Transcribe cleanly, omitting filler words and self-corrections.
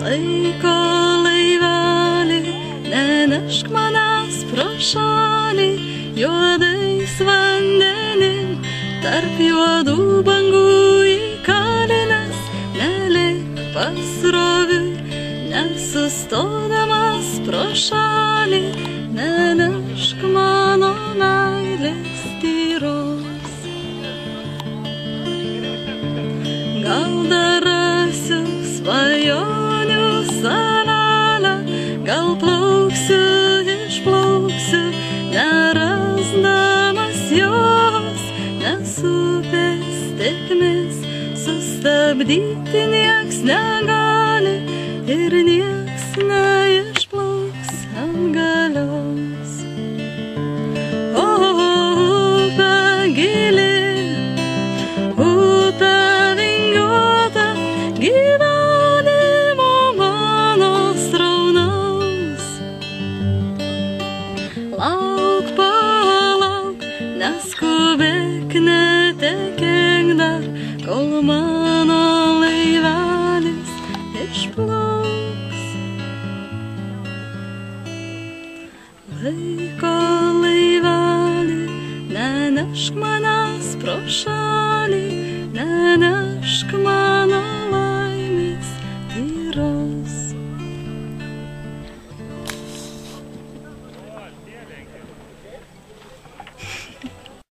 Laiko laiveli, nenešk manęs pro šalį, juodais vandenim, tarp juodų bangų įkalinęs, nelik pasroviui, nesustodamas pro šalį, nenešk mano meilės tyros. Gal dar rasiu svajonių salelę, gal plauksiu, išplauksiu, nerasdamas jos, nes upės tėkmės sustabdyti nieks negali ir nieks neišplauks atgalios. O, upė gili, upė vingiuota, gyvenimo mano sraunaus. Lauk, palauk, neskubėk, netekėk dar, kol mano laivelis išplauks. Laiko laiveli, nenešk manęs pro šalį.